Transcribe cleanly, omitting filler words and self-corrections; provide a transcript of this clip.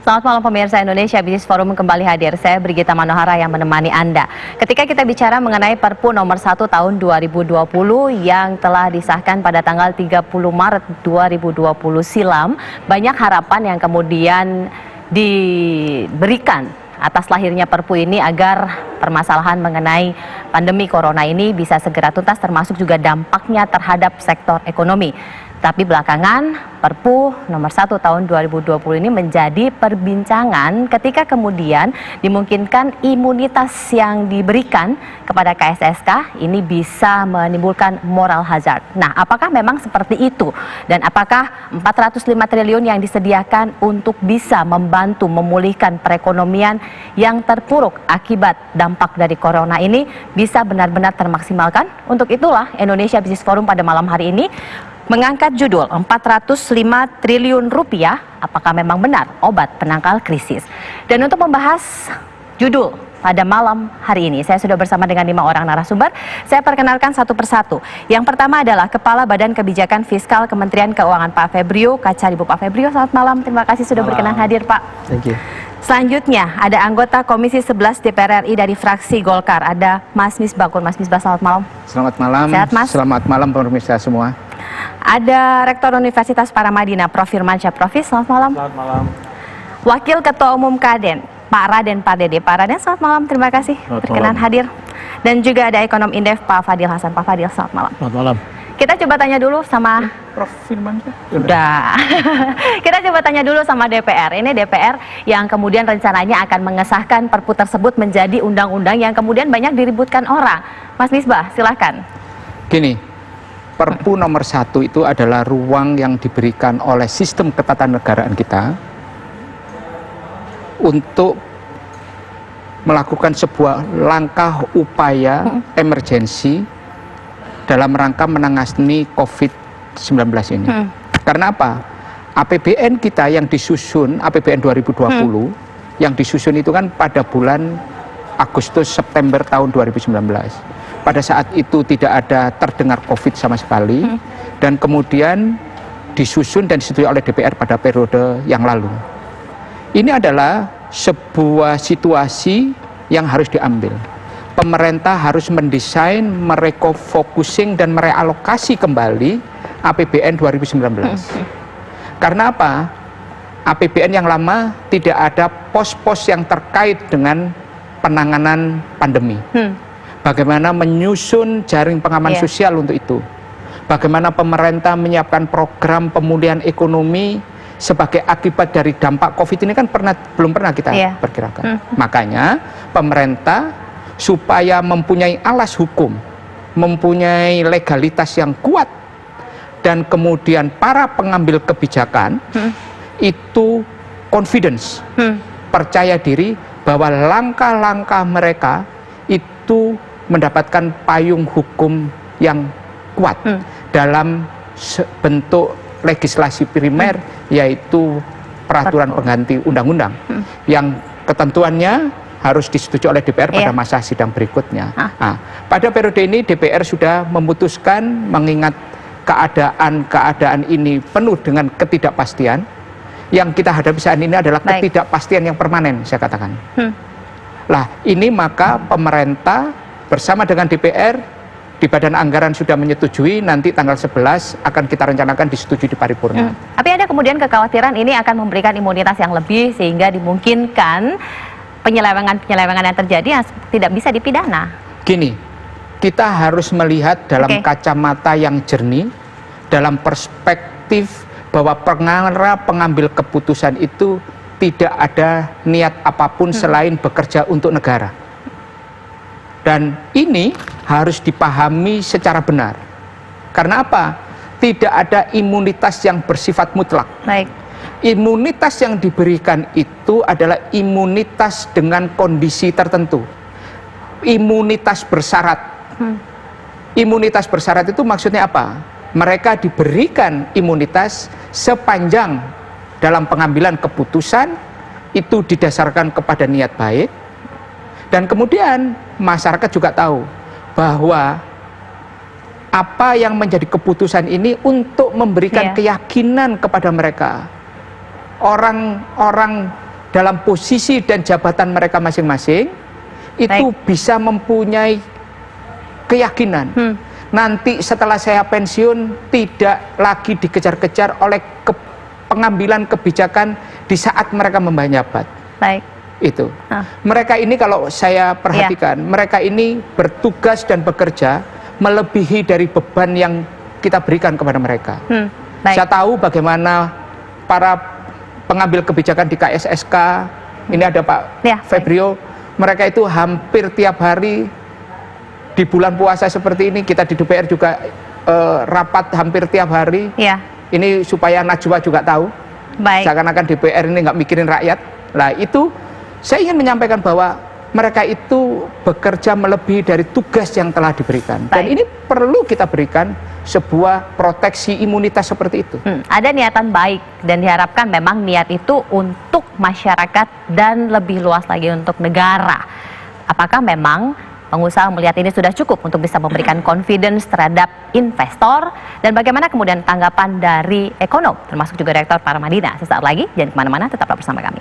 Selamat malam pemirsa Indonesia Business Forum kembali hadir. Saya Brigita Manohara yang menemani Anda. Ketika kita bicara mengenai Perpu nomor 1 tahun 2020 yang telah disahkan pada tanggal 30 Maret 2020 silam, banyak harapan yang kemudian diberikan atas lahirnya Perpu ini agar permasalahan mengenai pandemi corona ini bisa segera tuntas, termasuk juga dampaknya terhadap sektor ekonomi. Tapi belakangan Perpu nomor 1 tahun 2020 ini menjadi perbincangan ketika kemudian dimungkinkan imunitas yang diberikan kepada KSSK ini bisa menimbulkan moral hazard. Nah, apakah memang seperti itu? Dan apakah 405 triliun yang disediakan untuk bisa membantu memulihkan perekonomian yang terpuruk akibat dampak dari corona ini bisa benar-benar termaksimalkan? Untuk itulah Indonesia Business Forum pada malam hari ini mengangkat judul 405 triliun rupiah, apakah memang benar obat penangkal krisis? Dan untuk membahas judul pada malam hari ini, saya sudah bersama dengan 5 orang narasumber. Saya perkenalkan satu persatu. Yang pertama adalah Kepala Badan Kebijakan Fiskal Kementerian Keuangan Pak Febrio Kacaribu. Pak Febrio, selamat malam. Terima kasih sudah berkenan hadir, Pak. Thank you. Selanjutnya ada anggota Komisi 11 DPR RI dari fraksi Golkar, ada Mas Misbakun. Mas Misbah, selamat malam. Selamat malam. Sehat, Mas? Selamat malam pemirsa semua. Ada Rektor Universitas Paramadina, Prof. Firmansyah. Prof. Selamat malam. Selamat malam. Wakil Ketua Umum Kadin, Pak Raden Pardede. Pak Raden, selamat malam. Terima kasih berkenan hadir. Dan juga ada Ekonom Indef, Pak Fadil Hasan. Pak Fadil, selamat malam. Selamat malam. Kita coba tanya dulu sama Prof. Firmansyah. Udah. Kita coba tanya dulu sama DPR. Ini DPR yang kemudian rencananya akan mengesahkan Perpu tersebut menjadi undang-undang yang kemudian banyak diributkan orang. Mas Misbah, silahkan. Gini, Perpu nomor 1 itu adalah ruang yang diberikan oleh sistem ketatanegaraan kita untuk melakukan sebuah langkah upaya emergensi dalam rangka menangani COVID-19 ini. Karena apa? APBN kita yang disusun, APBN 2020, yang disusun itu kan pada bulan Agustus September tahun 2019. Pada saat itu tidak ada terdengar COVID sama sekali, dan kemudian disusun dan disetujui oleh DPR pada periode yang lalu. Ini adalah sebuah situasi yang harus diambil. Pemerintah harus mendesain, merekofocusing dan merealokasi kembali APBN 2019. Karena apa? APBN yang lama tidak ada pos-pos yang terkait dengan penanganan pandemi. Bagaimana menyusun jaring pengaman sosial untuk itu. Bagaimana pemerintah menyiapkan program pemulihan ekonomi sebagai akibat dari dampak COVID ini kan belum pernah kita perkirakan. Makanya pemerintah supaya mempunyai alas hukum, mempunyai legalitas yang kuat, dan kemudian para pengambil kebijakan itu confidence, percaya diri bahwa langkah-langkah mereka itu mendapatkan payung hukum yang kuat dalam bentuk legislasi primer, yaitu peraturan pengganti undang-undang yang ketentuannya harus disetujui oleh DPR pada masa sidang berikutnya. Nah, pada periode ini DPR sudah memutuskan mengingat keadaan ini penuh dengan ketidakpastian. Yang kita hadapi saat ini adalah ketidakpastian yang permanen, saya katakan. Lah, ini maka pemerintah bersama dengan DPR di Badan Anggaran sudah menyetujui, nanti tanggal 11 akan kita rencanakan disetujui di paripurna. Tapi ada kemudian kekhawatiran ini akan memberikan imunitas yang lebih sehingga dimungkinkan penyelewengan yang terjadi yang tidak bisa dipidana. Gini, kita harus melihat dalam kacamata yang jernih, dalam perspektif bahwa pengambil keputusan itu tidak ada niat apapun selain bekerja untuk negara. Dan ini harus dipahami secara benar. Karena apa? Tidak ada imunitas yang bersifat mutlak. Imunitas yang diberikan itu adalah imunitas dengan kondisi tertentu. Imunitas bersyarat. Imunitas bersyarat itu maksudnya apa? Mereka diberikan imunitas sepanjang dalam pengambilan keputusan itu didasarkan kepada niat baik. Dan kemudian masyarakat juga tahu bahwa apa yang menjadi keputusan ini untuk memberikan keyakinan kepada mereka. Orang-orang dalam posisi dan jabatan mereka masing-masing itu bisa mempunyai keyakinan nanti setelah saya pensiun tidak lagi dikejar-kejar oleh pengambilan kebijakan di saat mereka menjabat. Baik. Itu. Mereka ini kalau saya perhatikan, mereka ini bertugas dan bekerja melebihi dari beban yang kita berikan kepada mereka. Saya tahu bagaimana para pengambil kebijakan di KSSK, ini ada Pak Febrio, mereka itu hampir tiap hari di bulan puasa seperti ini, kita di DPR juga rapat hampir tiap hari. Ini supaya Najwa juga tahu, seakan-akan DPR ini nggak mikirin rakyat. Nah itu saya ingin menyampaikan bahwa mereka itu bekerja melebihi dari tugas yang telah diberikan. Dan ini perlu kita berikan sebuah proteksi imunitas seperti itu. Ada niatan baik dan diharapkan memang niat itu untuk masyarakat dan lebih luas lagi untuk negara. Apakah memang pengusaha melihat ini sudah cukup untuk bisa memberikan confidence terhadap investor? Dan bagaimana kemudian tanggapan dari ekonom, termasuk juga Rektor Paramadina? Sesaat lagi, jangan kemana-mana, tetaplah bersama kami.